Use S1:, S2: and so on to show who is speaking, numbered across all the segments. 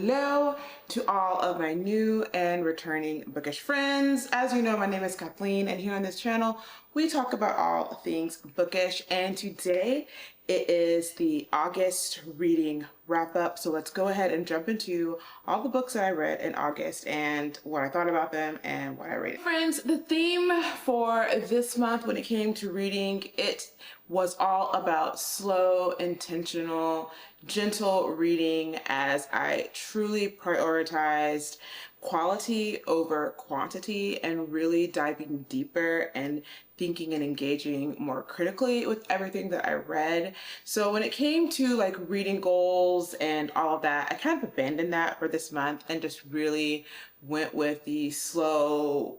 S1: hello to all of my new and returning bookish friends. As you know, my name is Kathleen, and here on this channel, we talk about all things bookish. And today it is the August reading wrap up. So let's go ahead and jump into all the books that I read in August and what I thought about them and what I rated. Friends, the theme for this month when it came to reading, it was all about slow, intentional, gentle reading as I truly prioritized quality over quantity and really diving deeper and thinking and engaging more critically with everything that I read. So when it came to like reading goals and all of that, I kind of abandoned that for this month and just really went with the slow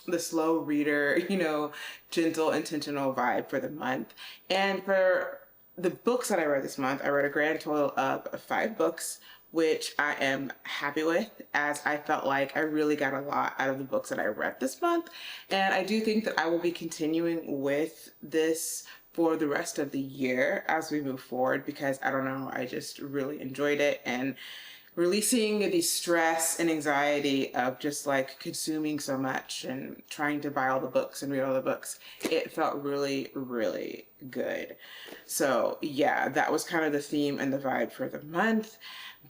S1: reader, gentle, intentional vibe for the month. And for the books that I read this month, I read a grand total of 5 books, which I am happy with, as I felt like I really got a lot out of the books that I read this month. And I do think that I will be continuing with this for the rest of the year as we move forward, because I don't know, I just really enjoyed it, and releasing the stress and anxiety of just like consuming so much and trying to buy all the books and read all the books, it felt really, really good. So yeah, that was kind of the theme and the vibe for the month.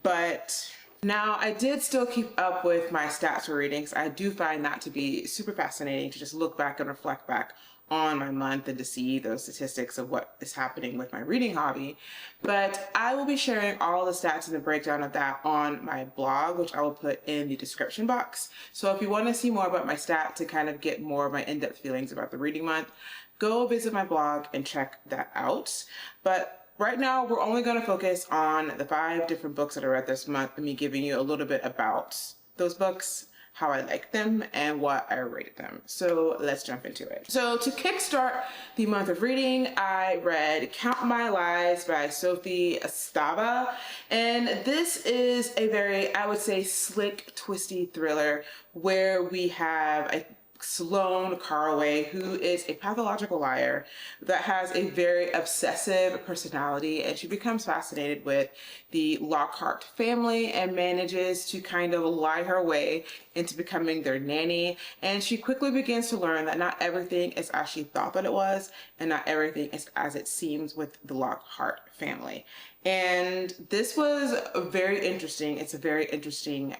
S1: But now I did still keep up with my stats for readings. I do find that to be super fascinating to just look back and reflect back on my month and to see those statistics of what is happening with my reading hobby. But I will be sharing all the stats and the breakdown of that on my blog, which I will put in the description box. So if you want to see more about my stats to kind of get more of my in-depth feelings about the reading month, go visit my blog and check that out. But right now, we're only going to focus on the 5 different books that I read this month and me giving you a little bit about those books, how I liked them, and what I rated them. So let's jump into it. So to kickstart the month of reading, I read Count My Lies by Sophie Stava. And this is a very, I would say, slick, twisty thriller where we have a Sloane Carraway, who is a pathological liar that has a very obsessive personality, and she becomes fascinated with the Lockhart family and manages to kind of lie her way into becoming their nanny. And she quickly begins to learn that not everything is as she thought that it was, and not everything is as it seems with the Lockhart family. And this was very interesting. It's a very interesting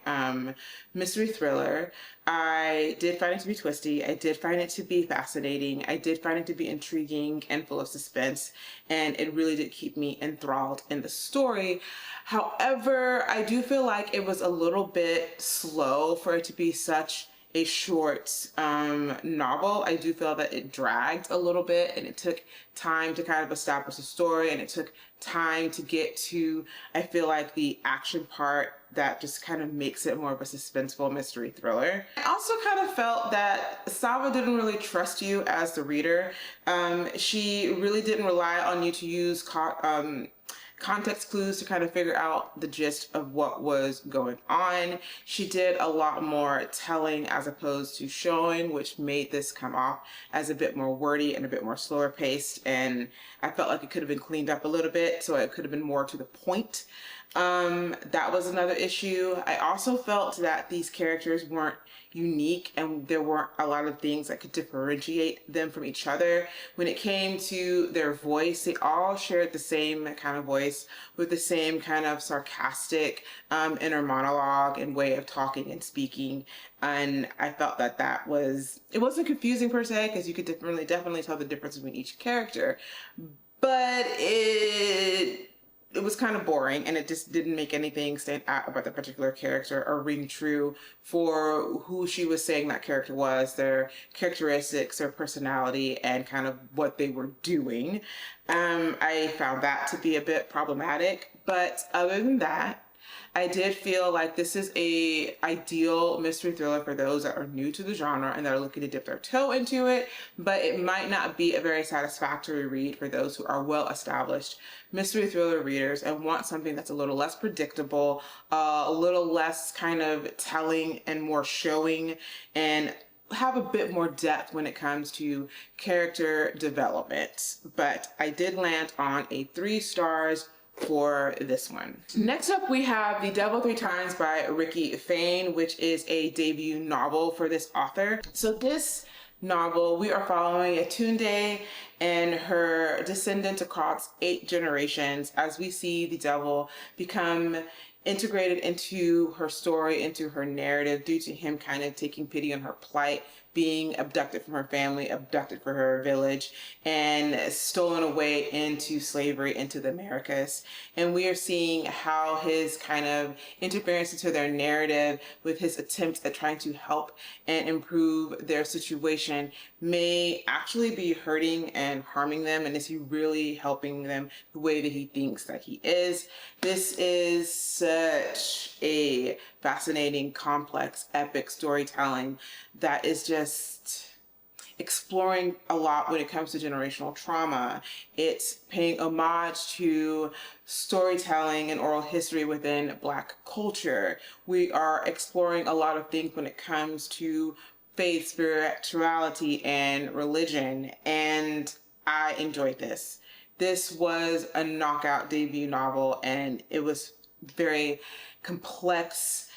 S1: mystery thriller. I did find it to be twisty. I did find it to be fascinating. I did find it to be intriguing and full of suspense. And it really did keep me enthralled in the story. However, I do feel like it was a little bit slow for it to be such a short novel. I do feel that it dragged a little bit, and it took time to kind of establish the story, and it took time to get to, I feel like, the action part that just kind of makes it more of a suspenseful mystery thriller. I also kind of felt that Stava didn't really trust you as the reader. She really didn't rely on you to use context clues to kind of figure out the gist of what was going on. She did a lot more telling as opposed to showing, which made this come off as a bit more wordy and a bit more slower paced. And I felt like it could have been cleaned up a little bit, so it could have been more to the point. That was another issue. I also felt that these characters weren't unique, and there weren't a lot of things that could differentiate them from each other. When it came to their voice, they all shared the same kind of voice with the same kind of sarcastic inner monologue and way of talking and speaking. And I felt that it wasn't confusing per se, because you could definitely tell the difference between each character, but it was kind of boring, and it just didn't make anything stand out about the particular character or ring true for who she was saying that character was, their characteristics, their personality, and kind of what they were doing. I found that to be a bit problematic, but other than that, I did feel like this is a ideal mystery thriller for those that are new to the genre and that are looking to dip their toe into it, but it might not be a very satisfactory read for those who are well-established mystery thriller readers and want something that's a little less predictable, a little less kind of telling and more showing, and have a bit more depth when it comes to character development. But I did land on a 3 stars for this one. Next up, we have The Devil Three Times by Rickey Fayne, which is a debut novel for this author. So this novel, we are following Atunde and her descendants across 8 generations as we see the devil become integrated into her story, into her narrative, due to him kind of taking pity on her plight, being abducted from her family, abducted from her village, and stolen away into slavery into the Americas. And we are seeing how his kind of interference into their narrative with his attempts at trying to help and improve their situation may actually be hurting and harming them. And is he really helping them the way that he thinks that he is? This is such a fascinating, complex, epic storytelling that is just exploring a lot when it comes to generational trauma. It's paying homage to storytelling and oral history within Black culture. We are exploring a lot of things when it comes to faith, spirituality, and religion, and I enjoyed this. This was a knockout debut novel, and it was very complex,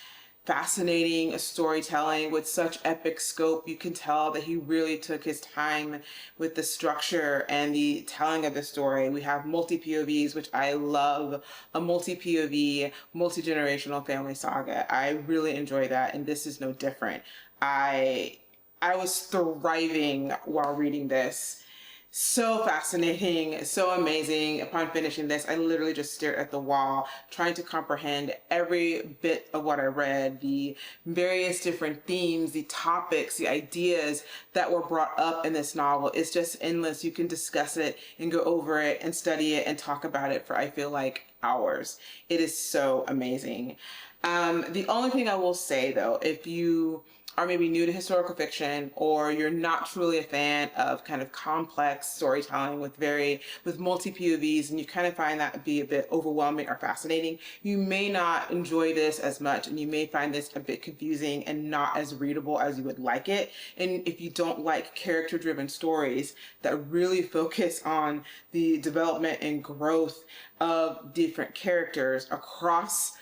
S1: fascinating storytelling with such epic scope. You can tell that he really took his time with the structure and the telling of the story. We have multi-POVs, which I love. A multi-POV, multi-generational family saga. I really enjoy that, and this is no different. I was thriving while reading this. So fascinating, so amazing. Upon finishing this, I literally just stared at the wall, trying to comprehend every bit of what I read, the various different themes, the topics, the ideas that were brought up in this novel. It's just endless. You can discuss it and go over it and study it and talk about it for, I feel like, hours. It is so amazing. The only thing I will say, though, if you are maybe new to historical fiction, or you're not truly a fan of kind of complex storytelling with multi-POVs, and you kind of find that be a bit overwhelming or fascinating, you may not enjoy this as much, and you may find this a bit confusing and not as readable as you would like it. And if you don't like character-driven stories that really focus on the development and growth of different characters across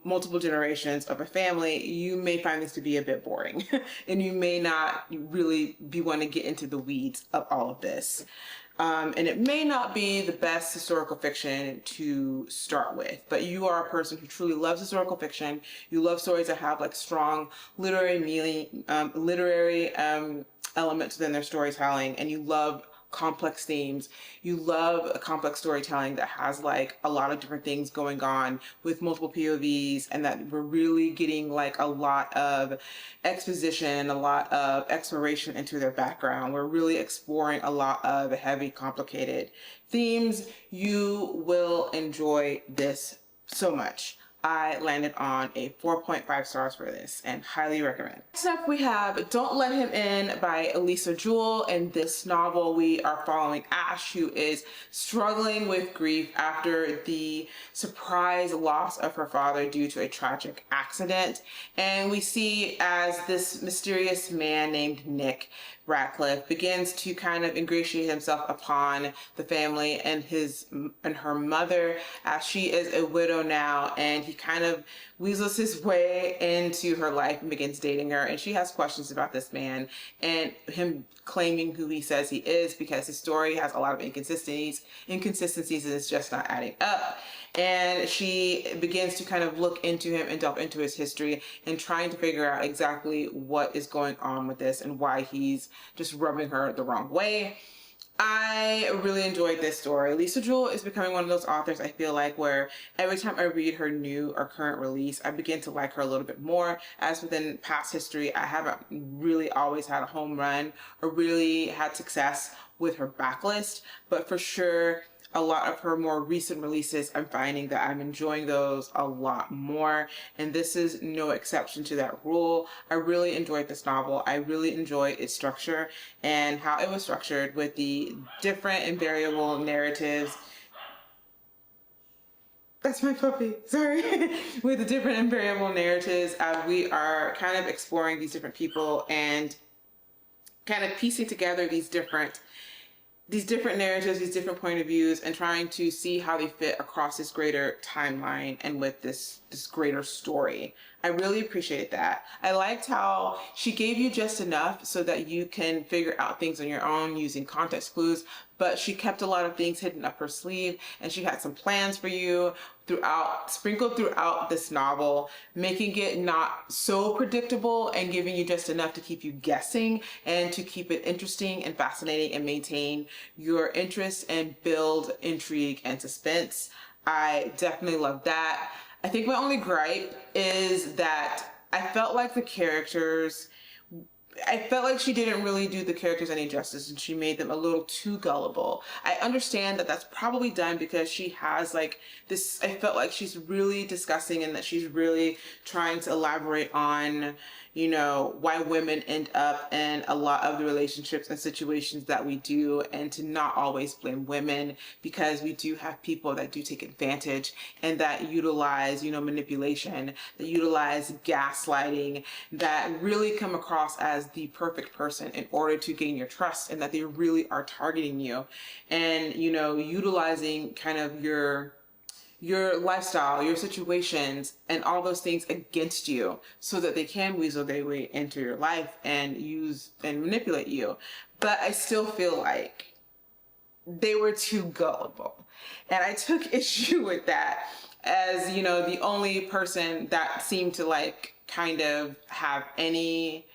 S1: multiple generations of a family, you may find this to be a bit boring and you may not really be wanting to get into the weeds of all of this. And it may not be the best historical fiction to start with, but you are a person who truly loves historical fiction. You love stories that have like strong literary meaning, elements within their storytelling, and you love complex themes. You love a complex storytelling that has like a lot of different things going on with multiple POVs, and that we're really getting like a lot of exposition, a lot of exploration into their background. We're really exploring a lot of heavy, complicated themes. You will enjoy this so much. I landed on a 4.5 stars for this and highly recommend. Next up, we have Don't Let Him In by Jewell. In this novel, we are following Ash, who is struggling with grief after the surprise loss of her father due to a tragic accident. And we see as this mysterious man named Nick Ratcliffe begins to kind of ingratiate himself upon the family and her mother, as she is a widow now, and he kind of weasels his way into her life and begins dating her, and she has questions about this man and him claiming who he says he is, because his story has a lot of inconsistencies and it's just not adding up. And she begins to kind of look into him and delve into his history and trying to figure out exactly what is going on with this and why he's just rubbing her the wrong way. I really enjoyed this story. Jewell is becoming one of those authors, I feel like, where every time I read her new or current release, I begin to like her a little bit more. As within past history, I haven't really always had a home run or really had success with her backlist, but for sure, a lot of her more recent releases, I'm finding that I'm enjoying those a lot more, and this is no exception to that rule. I really enjoyed this novel. I really enjoyed its structure and how it was structured with the different and variable narratives. That's my puppy, sorry. With the different and variable narratives, we are kind of exploring these different people and kind of piecing together these different these different narratives, these different point of views, and trying to see how they fit across this greater timeline and with this greater story. I really appreciated that. I liked how she gave you just enough so that you can figure out things on your own using context clues, but she kept a lot of things hidden up her sleeve, and she had some plans for you sprinkled throughout this novel, making it not so predictable and giving you just enough to keep you guessing and to keep it interesting and fascinating and maintain your interest and build intrigue and suspense. I definitely love that. I think my only gripe is that I felt like she didn't really do the characters any justice, and she made them a little too gullible. I understand that that's probably done because she has like this, I felt like she's really discussing and that she's really trying to elaborate on, you know, why women end up in a lot of the relationships and situations that we do, and to not always blame women, because we do have people that do take advantage and that utilize, you know, manipulation, that utilize gaslighting, that really come across as the perfect person in order to gain your trust, and that they really are targeting you and, you know, utilizing kind of your lifestyle, your situations, and all those things against you so that they can weasel their way into your life and use and manipulate you. But I still feel like they were too gullible. And I took issue with that as, you know, the only person that seemed to like kind of have any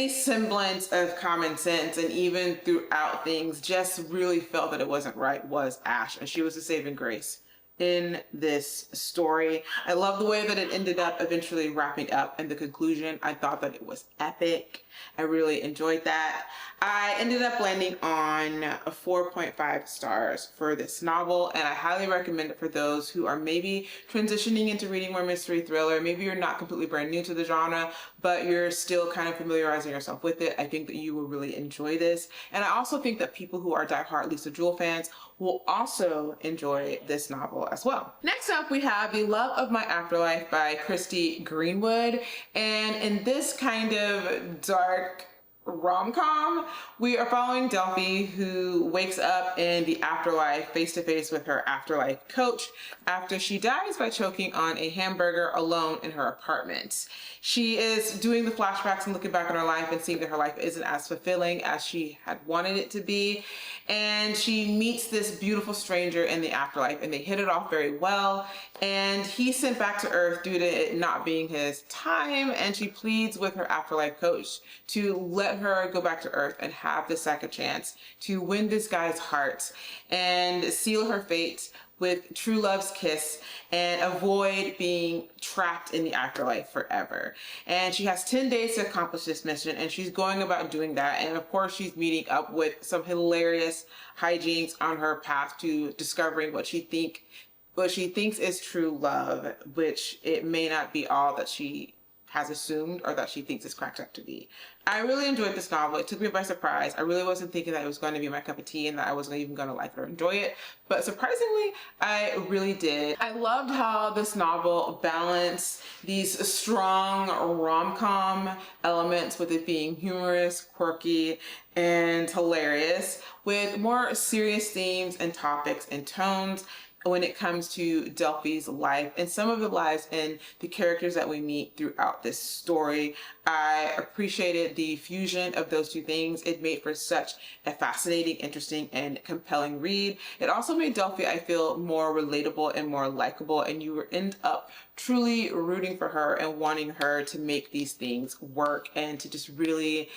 S1: semblance of common sense, and even throughout things just really felt that it wasn't right, was Ash. And she was the saving grace in this story. I love the way that it ended up eventually wrapping up, and the conclusion, I thought that it was epic. I really enjoyed that. I ended up landing on a 4.5 stars for this novel, and I highly recommend it for those who are maybe transitioning into reading more mystery thriller. Maybe you're not completely brand new to the genre, but you're still kind of familiarizing yourself with it. I think that you will really enjoy this. And I also think that people who are diehard Lisa Jewell fans will also enjoy this novel as well. Next up, we have The Love of My Afterlife by Kristy Greenwood. And in this kind of dark rom-com, we are following Delphi, who wakes up in the afterlife face to face with her afterlife coach after she dies by choking on a hamburger alone in her apartment. She is doing the flashbacks and looking back on her life and seeing that her life isn't as fulfilling as she had wanted it to be. And she meets this beautiful stranger in the afterlife, and they hit it off very well. And he's sent back to Earth due to it not being his time, and she pleads with her afterlife coach to let her go back to Earth and have the second chance to win this guy's heart and seal her fate with true love's kiss and avoid being trapped in the afterlife forever. And she has 10 days to accomplish this mission, and she's going about doing that. And of course, she's meeting up with some hilarious hijinks on her path to discovering what she thinks is true love, which it may not be all that she has assumed or that she thinks it's cracked up to be. I really enjoyed this novel. It took me by surprise. I really wasn't thinking that it was going to be my cup of tea and that I wasn't even going to like it or enjoy it, but surprisingly, I really did. I loved how this novel balanced these strong rom-com elements with it being humorous, quirky, and hilarious, with more serious themes and topics and tones when it comes to Delphi's life and some of the lives and the characters that we meet throughout this story. I appreciated the fusion of those two things. It made for such a fascinating, interesting, and compelling read. It also made Delphi, I feel, more relatable and more likable, and you end up truly rooting for her and wanting her to make these things work and to just really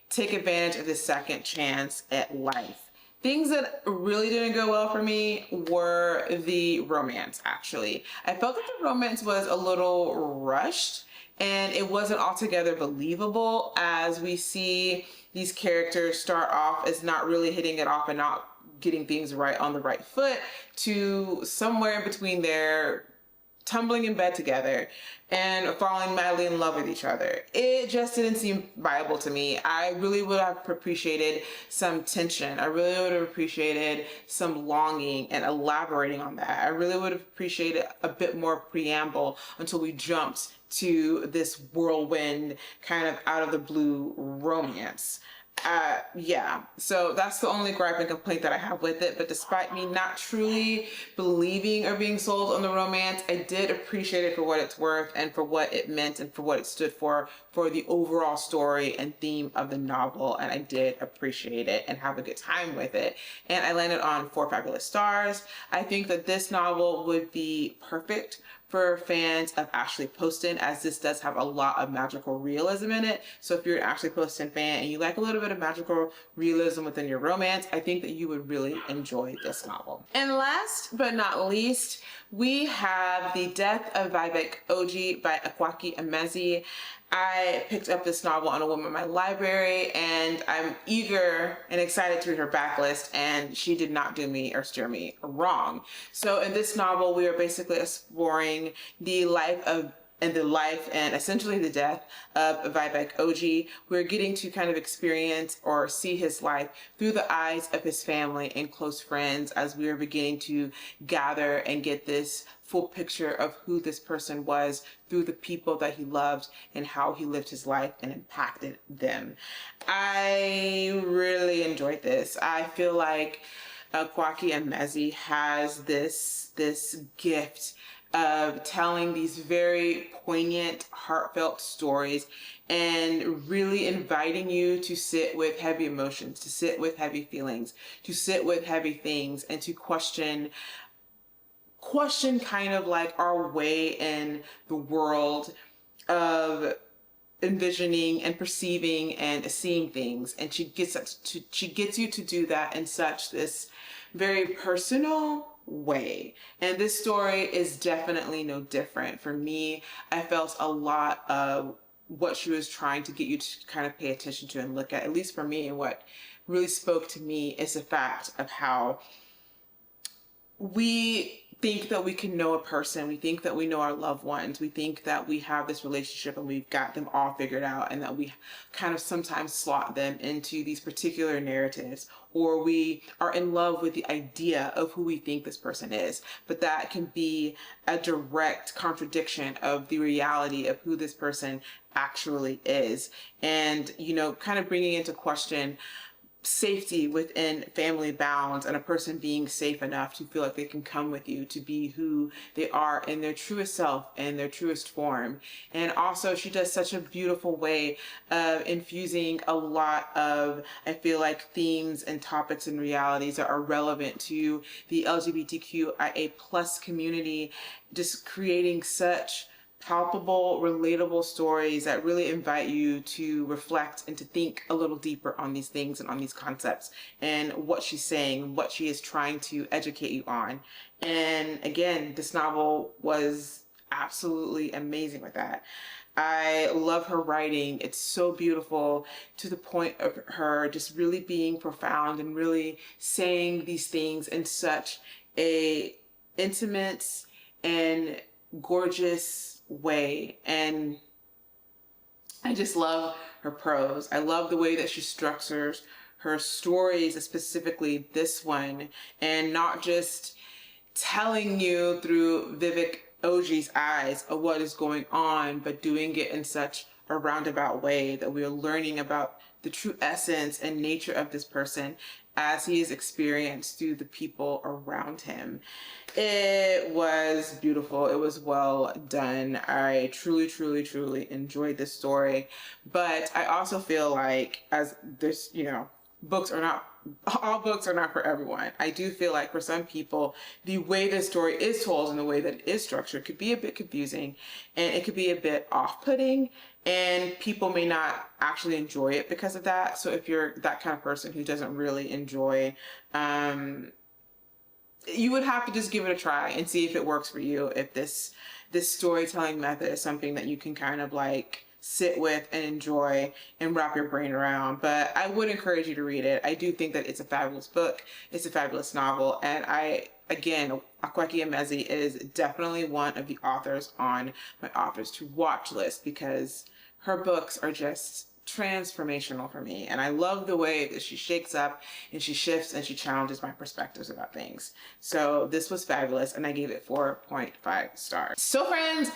S1: take advantage of this second chance at life. Things that really didn't go well for me were the romance, actually. I felt that the romance was a little rushed and it wasn't altogether believable, as we see these characters start off as not really hitting it off and not getting things right on the right foot, to somewhere in between there tumbling in bed together and falling madly in love with each other. It just didn't seem viable to me. I really would have appreciated some tension. I really would have appreciated some longing and elaborating on that. I really would have appreciated a bit more preamble until we jumped to this whirlwind kind of out of the blue romance. Yeah, so that's the only gripe and complaint that I have with it. But despite me not truly believing or being sold on the romance, I did appreciate it for what it's worth and for what it meant and for what it stood for the overall story and theme of the novel. And I did appreciate it and have a good time with it. And I landed on 4 fabulous stars. I think that this novel would be perfect for fans of Ashley Poston, as this does have a lot of magical realism in it. So if you're an Ashley Poston fan and you like a little bit of magical realism within your romance, I think that you would really enjoy this novel. And last but not least, we have The Death of Vivek Oji by Akwaeke Emezi. I picked up this novel on a whim in my library, and I'm eager and excited to read her backlist, and she did not do me or steer me wrong. So in this novel, we are basically exploring the life and essentially the death of Vivek Oji. We're getting to kind of experience or see his life through the eyes of his family and close friends, as we are beginning to gather and get this full picture of who this person was through the people that he loved and how he lived his life and impacted them. I really enjoyed this. I feel like Akwaeke Emezi has this gift of telling these very poignant, heartfelt stories and really inviting you to sit with heavy emotions, to sit with heavy feelings, to sit with heavy things, and to question kind of like our way in the world of envisioning and perceiving and seeing things. And she gets you to do that in such this very personal way. And this story is definitely no different. For me, I felt a lot of what she was trying to get you to kind of pay attention to and look at least for me, and what really spoke to me is the fact of how we think that we can know a person, we think that we know our loved ones, we think that we have this relationship and we've got them all figured out, and that we kind of sometimes slot them into these particular narratives, or we are in love with the idea of who we think this person is. But that can be a direct contradiction of the reality of who this person actually is. And, you know, kind of bringing into question safety within family bounds, and a person being safe enough to feel like they can come with you to be who they are in their truest self and their truest form. And also she does such a beautiful way of infusing a lot of, I feel like, themes and topics and realities that are relevant to the LGBTQIA plus community, just creating such palpable, relatable stories that really invite you to reflect and to think a little deeper on these things and on these concepts and what she's saying, what she is trying to educate you on. And again, this novel was absolutely amazing with that. I love her writing. It's so beautiful, to the point of her just really being profound and really saying these things in such a intimate and gorgeous way. And I just love her prose. I love the way that she structures her stories, specifically this one, and not just telling you through Vivek Oji's eyes of what is going on, but doing it in such a roundabout way that we are learning about the true essence and nature of this person as he is experienced through the people around him. It was beautiful. It was well done. I truly, truly, truly enjoyed this story. But I also feel like, as this, you know, all books are not for everyone. I do feel like for some people, the way this story is told and the way that it is structured could be a bit confusing, and it could be a bit off-putting, and people may not actually enjoy it because of that. So if you're that kind of person who doesn't really enjoy, you would have to just give it a try and see if it works for you, if this storytelling method is something that you can kind of like sit with and enjoy and wrap your brain around. But I would encourage you to read it. I do think that it's a fabulous book. It's a fabulous novel. And again, Akwaeke Emezi is definitely one of the authors on my authors to watch list, because her books are just transformational for me. And I love the way that she shakes up and she shifts and she challenges my perspectives about things. So this was fabulous, and I gave it 4.5 stars. So friends,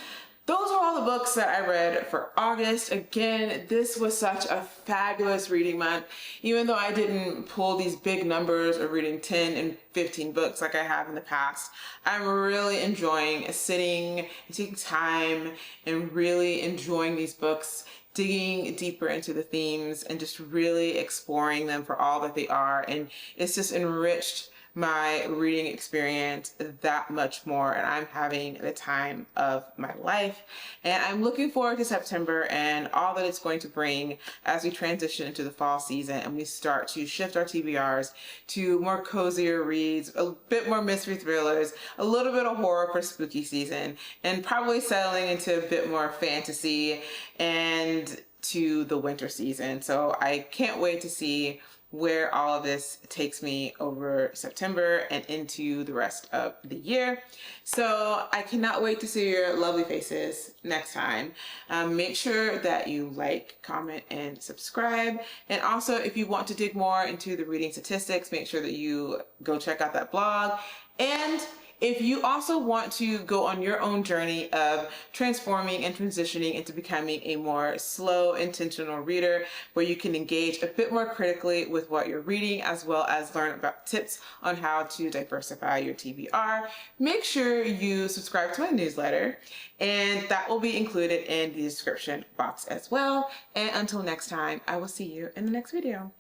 S1: those are all the books that I read for August. Again, this was such a fabulous reading month. Even though I didn't pull these big numbers of reading 10 and 15 books like I have in the past, I'm really enjoying sitting and taking time and really enjoying these books, digging deeper into the themes and just really exploring them for all that they are. And it's just enriched my reading experience that much more, and I'm having the time of my life. And I'm looking forward to September and all that it's going to bring as we transition into the fall season and we start to shift our TBRs to more cozier reads, a bit more mystery thrillers, a little bit of horror for spooky season, and probably settling into a bit more fantasy and to the winter season. So I can't wait to see where all of this takes me over September and into the rest of the year. So I cannot wait to see your lovely faces next time. Make sure that you like, comment, and subscribe. And also, if you want to dig more into the reading statistics, make sure that you go check out that blog. And if you also want to go on your own journey of transforming and transitioning into becoming a more slow, intentional reader, where you can engage a bit more critically with what you're reading, as well as learn about tips on how to diversify your TBR, make sure you subscribe to my newsletter, and that will be included in the description box as well. And until next time, I will see you in the next video.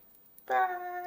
S1: Bye.